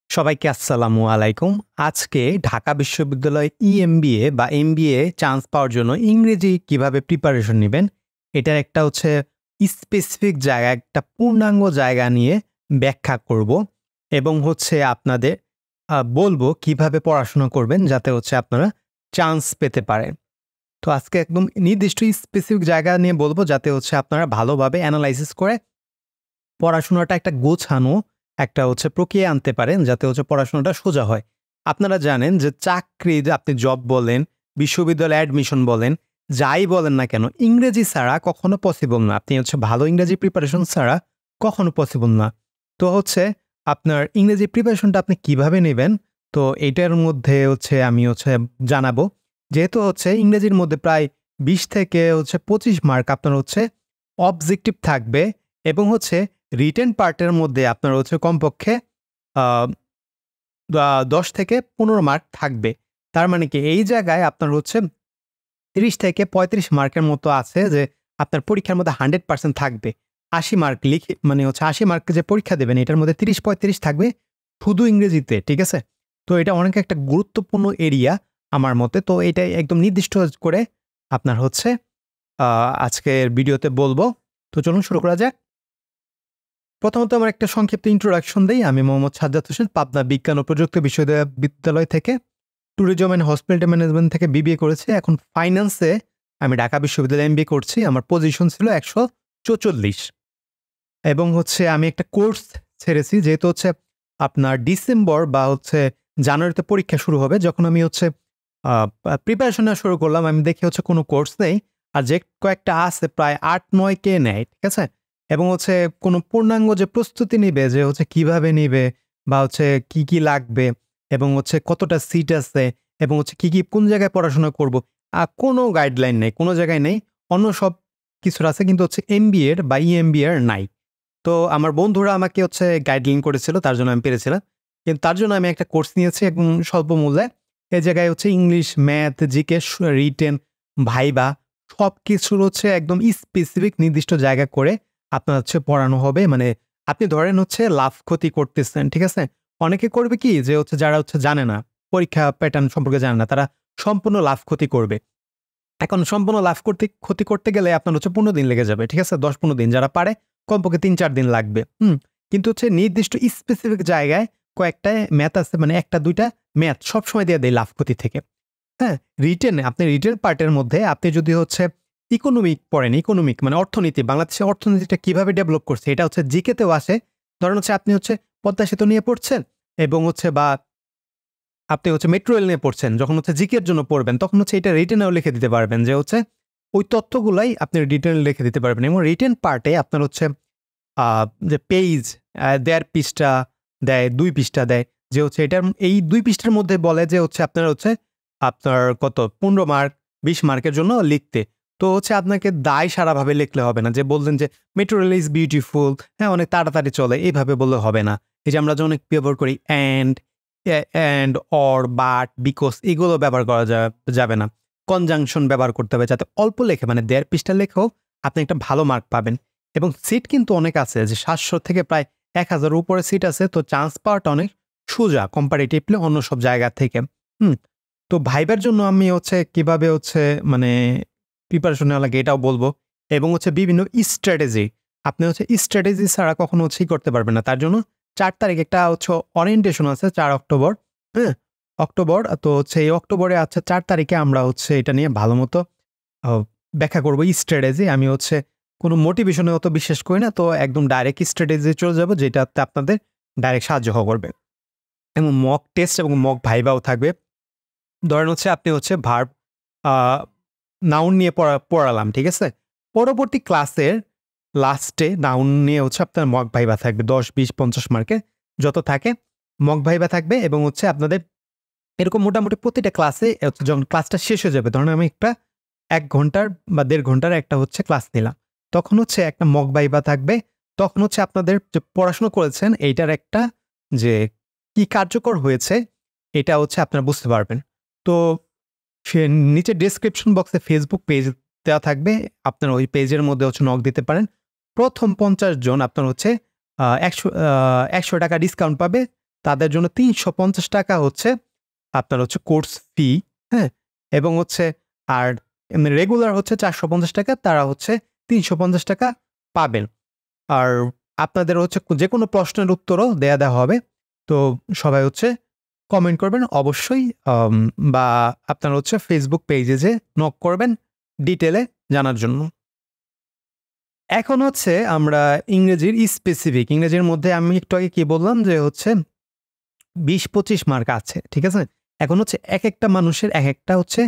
সবাইকে আসসালামু আলাইকুম। আজকে ঢাকা বিশ্ববিদ্যালয় ইএমবিএ বা এমবিএ চান্স পাওয়ার জন্য ইংরেজি কিভাবে প্রিপারেশন নিবেন, এটার একটা স্পেসিফিক জায়গা, একটা পূর্ণাঙ্গ জায়গা নিয়ে ব্যাখ্যা করব এবং আপনাদের বলবো কিভাবে পড়াশোনা করবেন যাতে আপনারা চান্স পেতে পারেন। তো আজকে একদম নির্দিষ্ট স্পেসিফিক জায়গা নিয়ে বলবো যাতে আপনারা ভালোভাবে অ্যানালাইসিস করে পড়াশোনাটা একটা গোছানো একটা প্রক্রিয়া আনতে পারেন যাতে পড়াশোনাটা সোজা হয়। আপনারা জানেন যে চাকরি যে আপনি জব বলেন, বিশ্ববিদ্যালয়ে অ্যাডমিশন বলেন, যাই বলেন না কেন ইংরেজি ছাড়া কখনো পসিবল না। আপনি ভালো ইংরেজি প্রিপারেশন ছাড়া কখনো পসিবল না। তো আপনার ইংরেজি প্রিপারেশনটা আপনি কিভাবে নেবেন, তো এইটার মধ্যে আমি জানাবো। যেহেতু ইংরেজির মধ্যে প্রায় ২০ থেকে ২৫ মার্ক আপনার অবজেক্টিভ থাকবে এবং রিটেন পার্টের মধ্যে আপনার কমপক্ষে আ ১০ থেকে ১৫ মার্ক থাকবে। তার মানে কি এই জায়গায় আপনার ৩০ থেকে ৩৫ মার্কের মতো আছে যে আপনার পরীক্ষার মধ্যে 100% থাকবে। ৮০ মার্ক লিখে মানে ৮০ মার্কে যে পরীক্ষা দেবেন এটার মধ্যে ৩০-৩৫ থাকবে শুধু ইংরেজিতে, ঠিক আছে? তো এটা অনেক একটা গুরুত্বপূর্ণ এরিয়া আমার মতে। তো এটাই একদম নির্দিষ্ট করে আপনার আজকের ভিডিওতে বলবো। তো চলুন শুরু করা যাক। প্রথমত আমার একটা সংক্ষিপ্ত ইন্ট্রোডাকশন দেই। আমি মোহাম্মদ সাজ্জাদ হোসেন, পাবনা বিজ্ঞান ও প্রযুক্তি বিশ্ববিদ্যালয় থেকে ট্যুরিজম অ্যান্ড হসপিটালিটি ম্যানেজমেন্ট থেকে বিবিএ করেছি। এখন ফাইন্যান্সে আমি ঢাকা বিশ্ববিদ্যালয়ে এমবিএ করছি। আমার পজিশন ছিল ১৪৪ এবং আমি একটা কোর্স ছেড়েছি যেহেতু আপনার ডিসেম্বর বা জানুয়ারিতে পরীক্ষা শুরু হবে। যখন আমি প্রিপারেশন নেওয়া শুরু করলাম, আমি দেখি কোনো কোর্স নেই। আর যে কয়েকটা আছে প্রায় ৮-৯ কে নেয়, ঠিক আছে? এবং কোনো পূর্ণাঙ্গ যে প্রস্তুতি নিবে যে কিভাবে নিবে বা কি, কি লাগবে এবং কতটা সিট আছে এবং কি কোন জায়গায় পড়াশোনা করব। কোনো গাইডলাইন নেই, কোনো জায়গায় নেই। অন্য সব কিছুর আছে কিন্তু এমবিএর বা ইএমবিএর নাই। তো আমার বন্ধুরা আমাকে গাইডলাইন করেছিল, তার জন্য আমি পেরেছিলাম। কিন্তু তার জন্য আমি একটা কোর্স নিয়েছি একদম স্বল্প মূল্যে। এই জায়গায় English, math, GK, written, viva সবকিছুর একদম স্পেসিফিক নির্দিষ্ট জায়গা করে আপনার পড়ানো হবে। মানে আপনি ধরেন লাভ ক্ষতি করতেছেন, ঠিক আছে? অনেকে করবে কি যে যারা জানে না, পরীক্ষা প্যাটার্ন সম্পর্কে জানে না, তারা সম্পূর্ণ লাভ ক্ষতি করবে। এখন সম্পূর্ণ লাভ ক্ষতি করতে গেলে আপনার ১৫ দিন লেগে যাবে, ঠিক আছে? ১০-১৫ দিন, যারা পারে কমপক্ষে ৩-৪ দিন লাগবে। কিন্তু নির্দিষ্ট স্পেসিফিক জায়গায় কয়েকটা ম্যাথ আছে, মানে ১টা-২টা ম্যাথ সবসময় দিয়ে দেয় লাভ ক্ষতি থেকে। হ্যাঁ? আপনি রিটেন পার্টের মধ্যে আপনি যদি ইকোনমিক পড়েন, ইকোনমিক মানে অর্থনীতি, বাংলাদেশের অর্থনীতিটা কিভাবে ডেভেলপ করছে এটা জিকেতেও আসে। ধরেন আপনি পদ্মা সেতু নিয়ে পড়ছেন এবং বা আপনি মেট্রো রেল নিয়ে পড়ছেন। যখন জিকের জন্য পড়বেন তখন এটা রিটেনেও লিখে দিতে পারবেন যে ওই তথ্যগুলাই আপনি রিটেনে লিখে দিতে পারবেন এবং রিটেন পার্টে আপনার যে পেজ দেড় পৃষ্ঠা দেয়, ২ পৃষ্ঠা দেয়, যে এটার এই ২ পৃষ্ঠার মধ্যে বলে যে আপনার আপনার কত ১৫ মার্ক ২০ মার্কের জন্য লিখতে। তো আপনাকে দায় সারাভাবে লিখলে হবে না। যে বললেন যে মেট্রো রেল ইজ বিউটিফুল, হ্যাঁ অনেক তাড়াতাড়ি চলে, এইভাবে বললে হবে না। এই যে আমরা যে অনেক ব্যবহার করি অ্যান্ড, অর, বাট, বিকজ এগুলো ব্যবহার করা যাবে না। কনজাংশন ব্যবহার করতে হবে যাতে অল্প লেখে, মানে ১.৫ পৃষ্ঠা লেখেও আপনি একটা ভালো মার্ক পাবেন। এবং সিট কিন্তু অনেক আছে, যে ৭০০ থেকে প্রায় ১,০০০ উপরে সিট আছে। তো চান্স পাওয়াটা অনেক সোজা কম্পারেটিভলি অন্য সব জায়গা থেকে। তো ভাইবার জন্য আমি কিভাবে মানে প্রিপারেশন নেওয়া লাগে এটাও বলবো এবং বিভিন্ন স্ট্র্যাটেজি। আপনি স্ট্র্যাটেজি ছাড়া কখনো করতে পারবেন না। তার জন্য ৪ তারিখ একটা ওরিয়েন্টেশন আছে, ৪ অক্টোবর। হ্যাঁ? অক্টোবর। তো এই অক্টোবরে ৪ তারিখে আমরা এটা নিয়ে ভালোমতো আ ব্যাখ্যা করব স্ট্র্যাটেজি। আমি কোনো মোটিভেশনে অত বিশ্বাস করি না। তো একদম ডাইরেক্ট স্ট্র্যাটেজি চলে যাব যেটাতে আপনাদের ডাইরেক্ট সাহায্য করবে। এবং মক টেস্ট এবং মক ভাইভাও থাকবে। ধরেন আপনি ভার্ব আ নাউন নিয়ে পড়ালাম, ঠিক আছে? পরবর্তী ক্লাসের লাস্টে নাউন নিয়ে আপনার মক ভাইভা থাকবে ১০, ২০, ৫০ মার্কের যত থাকে মক ভাইভা থাকবে এবং আপনাদের এরকম মোটামুটি প্রতিটা ক্লাসে যখন ক্লাসটা শেষ হয়ে যাবে, ধরুন আমি একটা ১ ঘন্টার বা ১.৫ ঘন্টার একটা ক্লাস নিলাম। তখন একটা মক ভাইভা থাকবে। তখন আপনাদের যে পড়াশোনা করেছেন এইটার একটা যে কি কার্যকর হয়েছে এটা আপনারা বুঝতে পারবেন। তো নিচে ডেসক্রিপশন বক্সে ফেসবুক পেজ দেওয়া থাকবে। আপনারা ওই পেজের মধ্যে নক দিতে পারেন। প্রথম ৫০ জন আপনার ৳১০০ ডিসকাউন্ট পাবে তাদের জন্য ৩৫০ টাকা হচ্ছে আপনার হচ্ছে কোর্স ফি, হ্যাঁ? এবং হচ্ছে আর রেগুলার হচ্ছে ৪৫০ টাকা, তারা হচ্ছে ৩৫০ টাকা পাবেন। আর আপনাদের হচ্ছে যেকোনো প্রশ্নের উত্তরও দেয়া হবে। তো সবাই হচ্ছে কমেন্ট করবেন অবশ্যই, বা আপনারা হচ্ছে ফেসবুক পেজে যেয়ে নক করবেন ডিটেইলে জানার জন্য। এখন হচ্ছে আমরা ইংরেজির স্পেসিফিক, ইংরেজির মধ্যে আমি একটু আগে কি বললাম যে হচ্ছে ২০-২৫ মার্ক আছে, ঠিক আছে? এখন হচ্ছে একেকটা মানুষের একেকটা হচ্ছে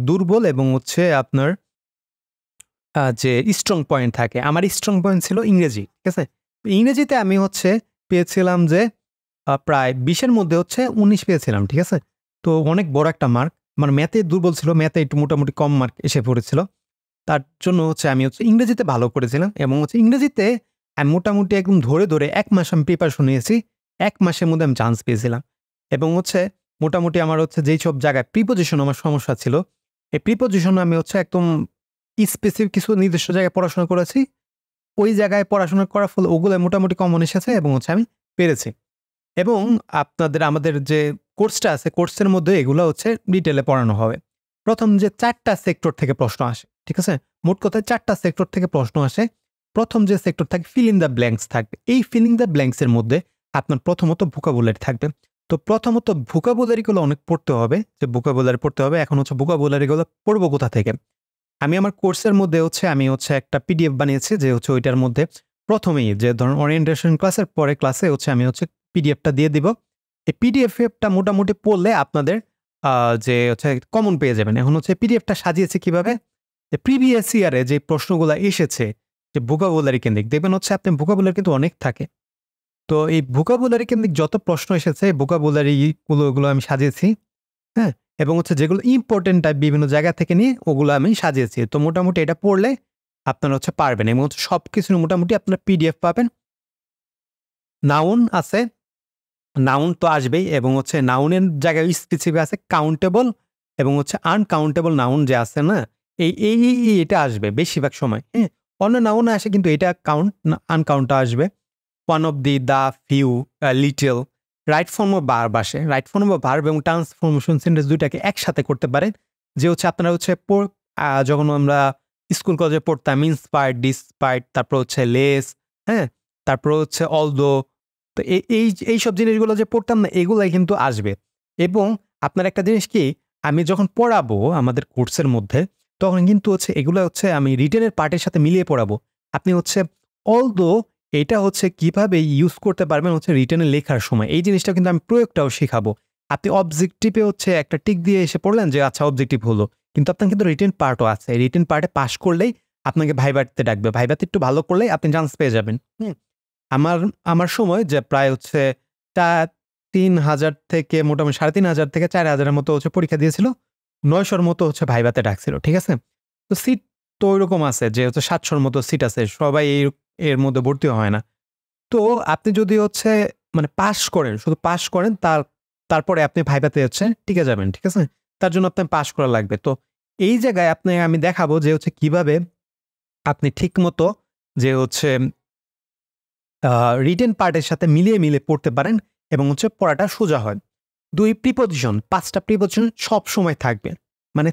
দুর্বল এবং হচ্ছে আপনার যে স্ট্রং পয়েন্ট থাকে। আমার স্ট্রং পয়েন্ট ছিল ইংরেজি, ঠিক আছে? ইংরেজিতে আমি হচ্ছে পেয়েছিলাম যে প্রায় ২০ এর মধ্যে হচ্ছে ১৯ পেয়েছিলাম, ঠিক আছে? তো অনেক বড় একটা মার্ক। আমার ম্যাথে দুর্বল ছিল, ম্যাথে একটু মোটামুটি কম মার্ক এসে পড়েছিল। তার জন্য হচ্ছে আমি হচ্ছে ইংরেজিতে ভালো করেছিলাম এবং হচ্ছে ইংরেজিতে আমি মোটামুটি একদম ধরে ১ মাস আমি প্রিপারেশন নিয়েছি। ১ মাসের মধ্যে আমি চান্স পেয়েছিলাম এবং হচ্ছে মোটামুটি আমার হচ্ছে যেই সব জায়গায় প্রিপোজিশন আমার সমস্যা ছিল, এই প্রিপোজিশন আমি হচ্ছে একদম স্পেসিফিক কিছু নির্দিষ্ট জায়গায় পড়াশোনা করেছি। ওই জায়গায় পড়াশোনা করার ফলে ওগুলো মোটামুটি কমন এসেছে এবং হচ্ছে আমি পেরেছি। এবং আমাদের যে কোর্সটা আছে, কোর্সের মধ্যে এগুলো হচ্ছে ডিটেইলে পড়ানো হবে। ১ম যে ৪ টা সেক্টর থেকে প্রশ্ন আসে, ঠিক আছে? মোট কথায় ৪ টা সেক্টর থেকে প্রশ্ন আসে। ১ম যে সেক্টর থাকে ফিল ইন দ্য ব্ল্যাংকস থাকবে। এই ফিল ইন দ্য ব্ল্যাংকস এর মধ্যে আপনার প্রথমত ভোকাবুলারি থাকবে। তো প্রথমত ভোকাবুলারিগুলো অনেক পড়তে হবে, যে ভোকাবুলারি পড়তে হবে। এখন হচ্ছে ভোকাবুলারিগুলো পড়বো কোথা থেকে? আমি আমার কোর্সের মধ্যে হচ্ছে আমি হচ্ছে একটা পিডিএফ বানিয়েছি, যে হচ্ছে ওইটার মধ্যে ১ম এই যে ধরুন ওরিয়েন্টেশন ক্লাসের পরে ক্লাসে হচ্ছে আমি হচ্ছে পিডিএফটা দিয়ে দিব। এই পিডিএফটা মোটামুটি পড়লে আপনাদের যে হচ্ছে কমন পেয়ে যাবেন। এখন হচ্ছে পিডিএফটা সাজিয়েছি কিভাবে? যে প্রিভিয়াস ইয়ারে যে প্রশ্নগুলা এসেছে, যে ভোকাবুলারি কেন্দ্রিক, দেখবেন হচ্ছে আপনি ভোকাবুলারি কিন্তু অনেক থাকে। তো এই ভোকাবুলারি কেন্দ্রিক যত প্রশ্ন এসেছে, ভোকাবুলারি গুলো আমি সাজিয়েছি, হ্যাঁ? এবং হচ্ছে যেগুলো ইম্পোর্টেন্ট টাইপ বিভিন্ন জায়গা থেকে নিয়ে ওগুলো আমি সাজিয়েছি। তো মোটামুটি এটা পড়লে আপনারা হচ্ছে পারবেন এবং হচ্ছে সবকিছুর মোটামুটি আপনার পিডিএফ পাবেন। নাউন আছে, নাউন তো আসবেই এবং হচ্ছে নাউনের জায়গায় স্পেসিফিক আছে কাউন্টেবল এবং হচ্ছে আনকাউন্টেবল নাউন যে আছে না? এটা আসবে বেশিরভাগ সময়, হ্যাঁ? অন্য নাউন আসে কিন্তু এটা আনকাউন্ট আসবে। One of the few, little, right form of verb আসে। রাইট ফর্ম অফ ভার্ব এবং ট্রান্সফরমেশন সেন্টেন্স ২ টাকে একসাথে করতে পারেন। যে হচ্ছে আপনারা হচ্ছে যখন আমরা স্কুল কলেজে পড়তাম ইন্সপায়ার্ড, ডিসপায়ার্ড, তারপর হচ্ছে লেস, হ্যাঁ? তারপর হচ্ছে অলদো। তো এইসব জিনিসগুলো যে পড়তাম না, এগুলাই কিন্তু আসবে। এবং আপনার একটা জিনিস কি, আমি যখন পড়াবো আমাদের কোর্সের মধ্যে, তখন কিন্তু হচ্ছে এগুলো হচ্ছে আমি রিটেনের পার্টের সাথে মিলিয়ে পড়াবো। আপনি হচ্ছে অলদো এটা হচ্ছে কিভাবে ইউজ করতে পারবেন হচ্ছে রিটেনে লেখার সময়। এই জিনিসটা কিন্তু আমি প্রয়োগটাও শিখাবো। আপনি অবজেক্টিভে হচ্ছে একটা টিক দিয়ে এসে পড়লেন যে আচ্ছা অবজেক্টিভ হলো। কিন্তু আপনার কিন্তু রিটেন পার্টও আছে। রিটেন পার্টে পাস করলেই আপনাকে ভাইভাতে ডাকবে। ভাইভাতে একটু ভালো করলেই আপনি চান্স পেয়ে যাবেন। হুম? আমার আমার সময় যে প্রায় হচ্ছে তা ৩,০০০ থেকে মোটামুটি ৩,৫০০ থেকে ৪,০০০ এর মতো হচ্ছে পরীক্ষা দিয়েছিল। ৯০০ র মতো হচ্ছে ভাইভাতে ডাকছিল। ঠিক আছে? তো সিট তো ঐরকম আছে যে হচ্ছে ৭০০ র মতো সিট আছে। সবাই এর মধ্যে ভর্তি হয় না। তো আপনি যদি হচ্ছে মানে পাস করেন, শুধু পাস করেন তারপরে আপনি ভাইভাতে হচ্ছে টিকে যাবেন। ঠিক আছে? তার জন্য আপনার পাস করা লাগবে। তো এই জায়গায় আমি দেখাবো যে হচ্ছে কিভাবে আপনি ঠিকমতো যে হচ্ছে রিটেন পার্টের সাথে মিলিয়ে পড়তে পারেন এবং হচ্ছে পড়াটা সোজা হয়। ২ প্রিপোজিশন, ৫ টা প্রিপোজিশন সবসময় থাকবে। মানে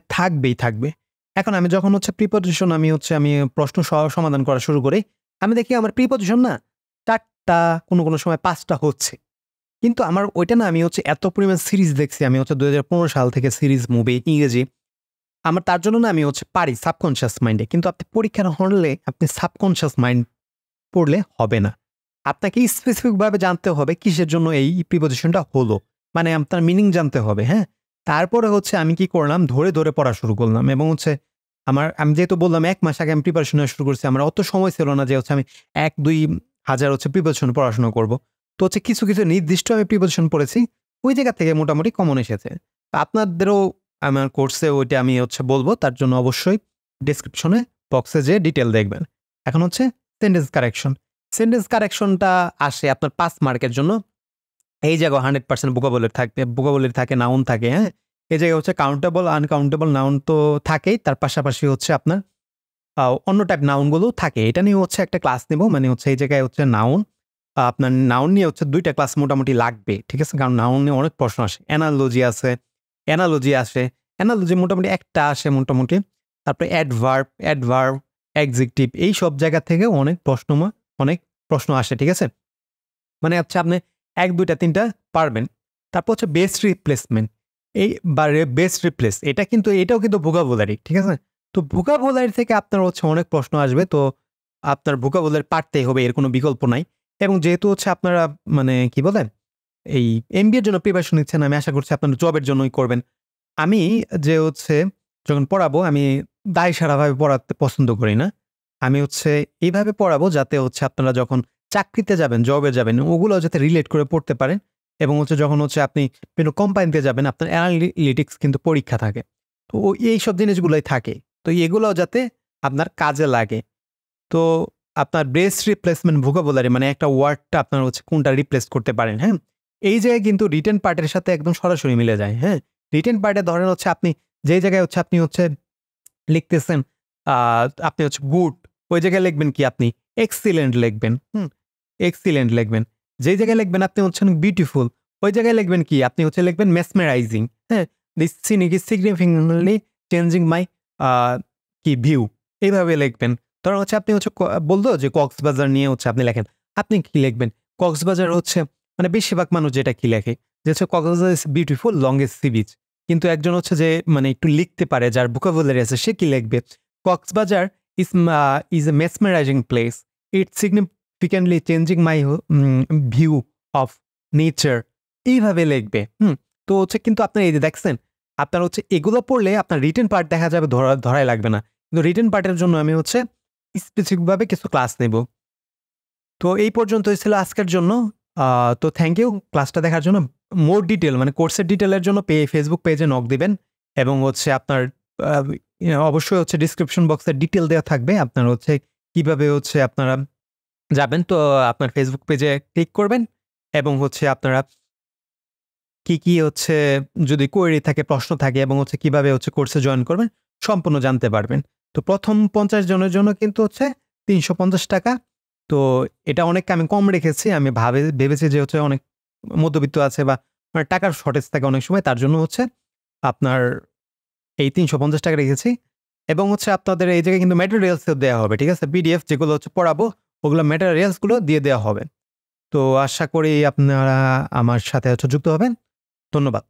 থাকবে। এখন আমি যখন হচ্ছে প্রিপোজিশন আমি প্রশ্ন সমাধান করা শুরু করি, আমি দেখি আমার প্রিপোজিশন না ৪ টা, কোনো সময় ৫ টা হচ্ছে। কিন্তু আমার ওইটা না, আমি হচ্ছে এত পরিমাণ সিরিজ দেখছি, আমি হচ্ছে ২০১৫ সাল থেকে সিরিজ, মুভি, ইংরেজি। আমার তার জন্য না আমি হচ্ছে পারি সাবকনশিয়াস মাইন্ডে। কিন্তু আপনি পরীক্ষার হলে আপনি সাবকনশিয়াস মাইন্ড পড়লে হবে না। আপনাকে স্পেসিফিক ভাবে জানতে হবে কিসের জন্য এই প্রিপোজিশনটা হলো। মানে আপনার মিনিং জানতে হবে, হ্যাঁ? তারপরে হচ্ছে আমি কি করলাম, ধরে পড়া শুরু করলাম এবং হচ্ছে আমি যেহেতু বললাম ১ মাস আগে আমি প্রিপারেশন নেওয়া শুরু করছি। আমার অত সময় ছিল না যে হচ্ছে আমি ১-২ হাজার হচ্ছে প্রিপোজিশন পড়াশোনা করব। তো হচ্ছে কিছু নির্দিষ্ট আমি প্রিপোজিশন পড়েছি। ওই জায়গা থেকে মোটামুটি কমন এসেছে। তো আপনাদেরও আমার কোর্সে ওইটা আমি হচ্ছে বলব। তার জন্য অবশ্যই ডেসক্রিপশনে বক্সে যেয়ে ডিটেইল দেখবেন। এখন হচ্ছে সেন্টেন্স কারেকশন। সেন্টেন্স কারেকশনটা আসে আপনার ৫ মার্কের জন্য। এই জায়গায় 100% ভোকাবুলারি থাকে, নাউন থাকে, হ্যাঁ? এই জায়গায় হচ্ছে কাউন্টেবল, আনকাউন্টেবল নাউন তো থাকেই। তার পাশাপাশি হচ্ছে আপনার অন্য টাইপ নাউন গুলোও থাকে। এটা নিয়ে হচ্ছে একটা ক্লাস নেব। মানে হচ্ছে এই জায়গায় হচ্ছে নাউন, আপনার নাউন নিয়ে হচ্ছে 2টা ক্লাস মোটামুটি লাগবে, ঠিক আছে? কারণ নাউন নিয়ে অনেক প্রশ্ন আসে। অ্যানালজি আসে, অ্যানালজি মোটামুটি একটা আসে মোটামুটি। তারপরে অ্যাডভার্ব, অ্যাডজেক্টিভ এইসব জায়গা থেকে অনেক প্রশ্ন আসে, ঠিক আছে? মানে হচ্ছে আপনি ১, ২ টা ৩ টা পারবেন। তারপর হচ্ছে বেস্ট রিপ্লেসমেন্ট এই বা বেস্ট রিপ্লেস এটাও কিন্তু ভোকাবুলারি, ঠিক আছে? তো ভোকাবুলারি থেকে আপনার হচ্ছে অনেক প্রশ্ন আসবে। তো আপনার ভোকাবুলারি পারতেই হবে, এর কোনো বিকল্প নাই। এবং যেহেতু হচ্ছে আপনারা মানে কি বলে এই এমবিএর জন্য প্রিপারেশন নিচ্ছেন, আমি আশা করছি আপনারা জবের জন্যই করবেন। আমি যে হচ্ছে যখন পড়াবো আমি দায়সারাভাবে পড়াতে পছন্দ করি না। আমি হচ্ছে এইভাবে পড়াবো যাতে হচ্ছে আপনারা যখন চাকরিতে যাবেন, জবে যাবেন ওগুলো যাতে রিলেট করে পড়তে পারেন এবং হচ্ছে যখন হচ্ছে আপনি বিভিন্ন কোম্পানিতে যাবেন আপনার অ্যানালিটিক্স কিন্তু পরীক্ষা থাকে। তো এইসব জিনিসগুলোই থাকে। তো এগুলোও যাতে আপনার কাজে লাগে। তো আপনার বেস্ট রিপ্লেসমেন্ট ভোকাবুলারি মানে একটা ওয়ার্ডটা আপনার হচ্ছে কোনটা রিপ্লেস করতে পারেন, হ্যাঁ? এই জায়গায় কিন্তু রিটেন পার্টের সাথে একদম সরাসরি মিলে যায়, হ্যাঁ? রিটেন পার্টে ধরেন হচ্ছে আপনি যেই জায়গায় হচ্ছে আপনি হচ্ছে লিখতেছেন আ আপনি হচ্ছে গুড, ওই জায়গায় লিখবেন কি আপনি এক্সিলেন্ট লিখবেন, হুম? এক্সিলেন্ট লিখবেন। যেই জায়গায় লিখবেন আপনি হচ্ছেন বিউটিফুল, ওই জায়গায় লিখবেন কি আপনি হচ্ছে লিখবেন মেসমেরাইজিং, হ্যাঁ? This scene is significantly changing my uh view এইভাবে লিখবেন। ধরেন হচ্ছে আপনি হচ্ছে বলল যে কক্সবাজার নিয়ে হচ্ছে আপনি লেখেন। আপনি কি লিখবেন? কক্সবাজার হচ্ছে মানে বেশিরভাগ মানুষ যেটা কি লেখে যে হচ্ছে Cox's Bazar is beautiful longest sea beach. কিন্তু একজন হচ্ছে যে মানে একটু লিখতে পারে যার ভোকাবুলারি আছে সে কি লিখবে? Cox's Bazar is a mesmerising place. It's significantly changing my view of nature এইভাবে লিখবে। তো হচ্ছে কিন্তু আপনার এই যে দেখছেন, আপনার হচ্ছে এগুলো পড়লে আপনার রিটেন পার্ট দেখা যাবে ধরাই লাগবে না। কিন্তু রিটেন পার্টের জন্য আমি হচ্ছে স্পেসিফিকভাবে কিছু ক্লাস নেব। তো এই পর্যন্তই ছিল আজকের জন্য। তো থ্যাংক ইউ ক্লাসটা দেখার জন্য। মোর ডিটেইল মানে কোর্সের ডিটেইলের জন্য ফেসবুক পেজে নক দিবেন এবং হচ্ছে আপনার আ অবশ্যই হচ্ছে ডেসক্রিপশন বক্সে ডিটেইল দেওয়া থাকবে। আপনার হচ্ছে কিভাবে হচ্ছে আপনারা যাবেন। তো আপনার ফেসবুক পেজে ক্লিক করবেন এবং হচ্ছে আপনারা কি হচ্ছে যদি কোয়েরি থাকে, প্রশ্ন থাকে এবং হচ্ছে কিভাবে হচ্ছে কোর্সে জয়েন করবেন সম্পূর্ণ জানতে পারবেন। তো প্রথম ৫০ জনের জন্য কিন্তু হচ্ছে ৳৩৫০। তো এটা অনেক আমি কম রেখেছি। আমি ভেবেছি যে হচ্ছে অনেক মধ্যবিত্ত আছে বা মানে টাকার শর্টেজ থাকে অনেক সময়। তার জন্য হচ্ছে আপনার এই ৳৩৫০ রেখেছি এবং হচ্ছে আপনাদের এই জায়গায় কিন্তু ম্যাটেরিয়ালসও দেয়া হবে। ঠিক আছে? পিডিএফ যেগুলো হচ্ছে পড়াবো ওগুলো ম্যাটেরিয়ালস গুলো দিয়ে দেওয়া হবে। তো আশা করি আপনারা আমার সাথে হচ্ছে যুক্ত হবেন। ধন্যবাদ।